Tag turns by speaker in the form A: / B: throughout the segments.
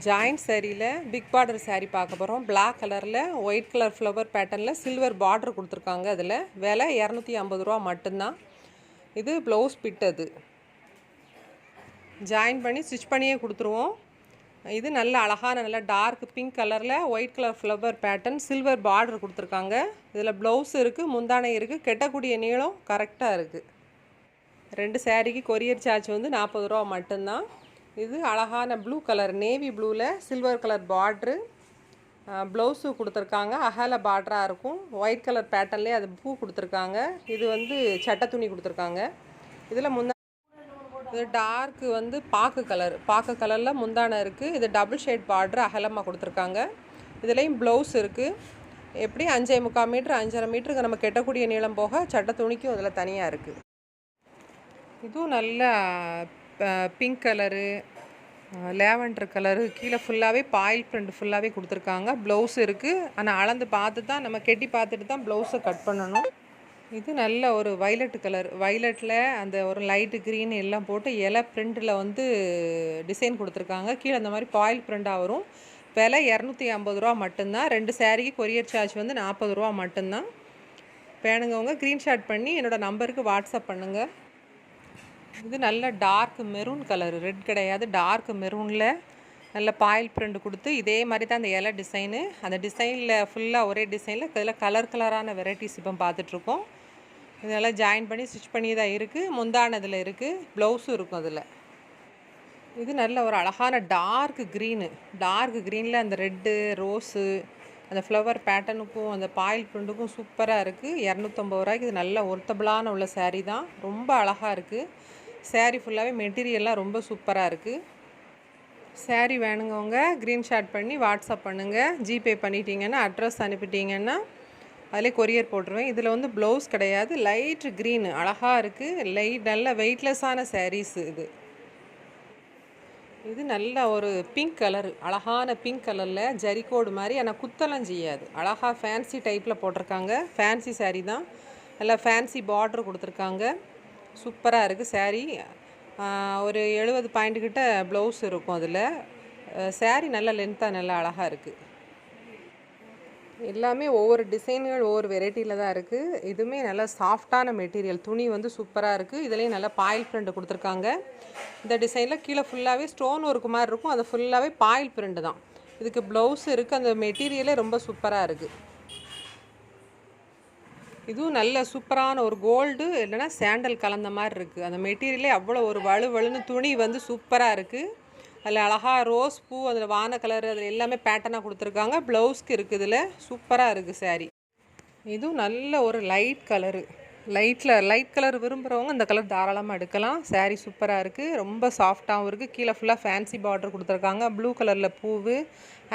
A: Joint சாரியில் big border sari பார்க்க போகிறோம். பிளாக் கலரில் ஒயிட் கலர் ஃப்ளவர் பேட்டர்னில் சில்வர் பார்டர் கொடுத்துருக்காங்க. அதில் விலை 250 ரூபா மட்டும்தான். இது ப்ளவுஸ் பிட். அது ஜாயின் பண்ணி ஸ்டிச் பண்ணியே கொடுத்துருவோம். இது நல்ல அழகான நல்ல டார்க் பிங்க் கலரில் white colour flower pattern silver border கொடுத்துருக்காங்க. இதில் ப்ளவுஸ் இருக்குது, முந்தானை இருக்குது, கெட்டக்கூடிய நீளம் கரெக்டாக இருக்குது. 2 சாரீக்கு கொரியர் சார்ஜ் வந்து 40 ரூபா மட்டும்தான். இது அழகான ப்ளூ கலர் நேவி ப்ளூவில் சில்வர் கலர் பார்ட்ரு ப்ளவுஸு கொடுத்துருக்காங்க. அகல பார்டராக இருக்கும். ஒயிட் கலர் பேட்டர்ன்லேயே அது பூ கொடுத்துருக்காங்க. இது வந்து சட்டை துணி கொடுத்துருக்காங்க. இதில் இது டார்க்கு வந்து பாக்கு கலரில் முந்தானை இருக்குது. இது டபுள் ஷேட் பார்டர் அகலமாக கொடுத்துருக்காங்க. இதுலேயும் ப்ளவுஸ் இருக்குது. எப்படி 5.75 மீட்ரு 5.5 மீட்டருக்கு நம்ம கெட்டக்கூடிய நீளம் போக சட்டை துணிக்கும் இதில் தனியாக இருக்குது. இதுவும் நல்ல பிங்க் கலரு லேவண்டர் கலரு கீழே ஃபுல்லாகவே பாயில் பிரிண்ட் ஃபுல்லாகவே கொடுத்துருக்காங்க. ப்ளவுஸ் இருக்குது. ஆனால் அளந்து பார்த்து தான் நம்ம கெட்டி பார்த்துட்டு தான் ப்ளவுஸை கட் பண்ணணும். இது நல்ல ஒரு வைலட் கலர், வைலட்டில் அந்த ஒரு லைட்டு க்ரீன் எல்லாம் போட்டு இலை பிரிண்டில் வந்து டிசைன் கொடுத்துருக்காங்க. கீழே அந்த மாதிரி பாயில் பிரிண்டாக வரும். விலை 250 ரூபா மட்டும்தான். 2 சாரீக்கு கொரியர் சார்ஜ் வந்து 40 ரூபா மட்டும்தான். வேணுங்கவங்க ஸ்க்ரீன்ஷாட் பண்ணி என்னோடய நம்பருக்கு வாட்ஸ்அப் பண்ணுங்கள். இது நல்ல டார்க் மெரூன் கலர், ரெட் கிடையாது, டார்க் மெரூனில் நல்ல பாயில் பிரிண்ட் கொடுத்து இதே மாதிரி தான் அந்த இலை டிசைனு. அந்த டிசைனில் ஃபுல்லாக ஒரே டிசைனில் இதில் கலரான வெரைட்டிஸ் இப்போ பார்த்துட்ருக்கோம். இதெல்லாம் ஜாயின் பண்ணி ஸ்டிச் பண்ணி தான் இருக்குது. முந்தானதில் இருக்குது, ப்ளவுஸும் இருக்கும் அதில். இது நல்ல ஒரு அழகான டார்க் க்ரீனில் அந்த ரெட்டு ரோஸு அந்த ஃப்ளவர் பேட்டர்னுக்கும் அந்த பாயில் பிரிண்ட்டுக்கும் சூப்பராக இருக்குது. 250 ரூபாய்க்கு இது நல்ல ஒர்த்தபிளான உள்ள சாரீ தான். ரொம்ப அழகாக இருக்குது. சாரீ ஃபுல்லாகவே மெட்டீரியல்லாம் ரொம்ப சூப்பராக இருக்குது. சாரீ வேணுங்கவங்க ஸ்க்ரீன்ஷாட் பண்ணி வாட்ஸ்அப் பண்ணுங்கள். ஜிபே பண்ணிட்டீங்கன்னா அட்ரஸ் அனுப்பிட்டீங்கன்னா அதிலே கொரியர் போட்டுருவேன். இதில் வந்து ப்ளவுஸ் கிடையாது, லைட் க்ரீனு அழகாக இருக்குது. நல்ல வெயிட்லெஸ்ஸான சாரீஸு இது. இது நல்ல ஒரு பிங்க் கலரு, அழகான பிங்க் கலரில் ஜரிகோடு மாதிரி, ஆனால் குத்தலாம் செய்யாது. அழகாக ஃபேன்சி டைப்பில் போட்டிருக்காங்க. ஃபேன்சி சாரீ தான். நல்லா ஃபேன்சி பார்டர் கொடுத்துருக்காங்க. சூப்பராக இருக்குது சாரீ. ஒரு 70 பாயிண்ட் கிட்ட ப்ளவுஸ் இருக்கும் அதில். சாரீ நல்ல லென்த்தாக நல்லா அழகாக இருக்குது. எல்லாமே ஒவ்வொரு டிசைன்கள் ஒவ்வொரு வெரைட்டியில் தான் இருக்குது. இதுவுமே நல்லா சாஃப்டான மெட்டீரியல், துணி வந்து சூப்பராக இருக்குது. இதுலேயும் நல்லா பாயில் பிரிண்ட் கொடுத்துருக்காங்க. இந்த டிசைனில் கீழே ஃபுல்லாகவே ஸ்டோன் ஒர்க்கு மாதிரி இருக்கும். அது ஃபுல்லாகவே பாயில் பிரிண்ட் தான். இதுக்கு ப்ளவுஸ் இருக்குது. அந்த மெட்டீரியலே ரொம்ப சூப்பராக இருக்குது. இதுவும் நல்ல சூப்பரான ஒரு கோல்டு இல்லைனா சாண்டல் கலந்த மாதிரி இருக்குது. அந்த மெட்டீரியலே அவ்வளோ ஒரு வலுவலுன்னு துணி வந்து சூப்பராக இருக்குது. அதில் அழகாக ரோஸ் பூ, அதில் வான கலர், அதில் எல்லாமே பேட்டர்னாக கொடுத்துருக்காங்க. ப்ளவுஸ்க்கு இருக்குது. இதில் சூப்பராக இருக்குது சாரீ. இதுவும் நல்ல ஒரு லைட் கலர் விரும்புகிறவங்க இந்த கலர் தாராளமாக எடுக்கலாம். சாரீ சூப்பராக இருக்குது. ரொம்ப சாஃப்டாகவும் இருக்குது. கீழே ஃபுல்லாக ஃபேன்சி பார்டர் கொடுத்துருக்காங்க. ப்ளூ கலரில் பூவு,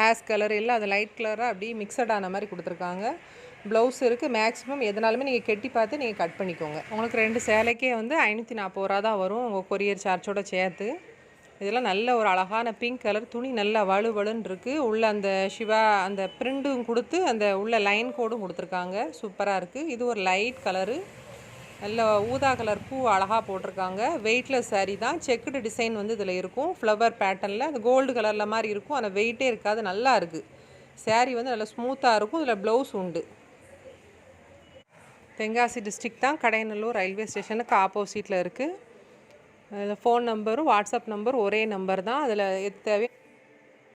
A: ஆஷ் கலர் எல்லாம் அது லைட் கலராக அப்படியே மிக்சட் ஆன மாதிரி கொடுத்துருக்காங்க. ப்ளவுஸ் இருக்குது. மேக்ஸிமம் எதனாலுமே நீங்கள் கெட்டி பார்த்து நீங்கள் கட் பண்ணிக்கோங்க. உங்களுக்கு 2 சேலைக்கே வந்து 540 ரூபா தான் வரும் உங்கள் கொரியர் சார்ஜோடு சேர்த்து. இதெல்லாம் நல்ல ஒரு அழகான பிங்க் கலர், துணி நல்லா வலுவலுன்னு இருக்குது. உள்ள அந்த சிவா அந்த பிரிண்டும் கொடுத்து அந்த உள்ள லைன் கோடும் கொடுத்துருக்காங்க. சூப்பராக இருக்குது. இது ஒரு லைட் கலரு, நல்ல ஊதா கலர் பூ அழகாக போட்டிருக்காங்க. வெயிட்லெஸ் சாரீ தான். செக்குடு டிசைன் வந்து இதில் இருக்கும். ஃப்ளவர் பேட்டர்னில் அந்த கோல்டு கலரில் மாதிரி இருக்கும். ஆனால் வெயிட்டே இருக்காது. நல்லா இருக்குது சாரீ. வந்து நல்லா ஸ்மூத்தாக இருக்கும். இதில் ப்ளவுஸ் உண்டு. தென்காசி டிஸ்ட்ரிக்ட் தான். கடையநல்லூர் ரயில்வே ஸ்டேஷனுக்கு ஆப்போசிட்டில் இருக்குது. ஃபோன் நம்பரும் வாட்ஸ்அப் நம்பர் ஒரே நம்பர் தான். அதில் தேவை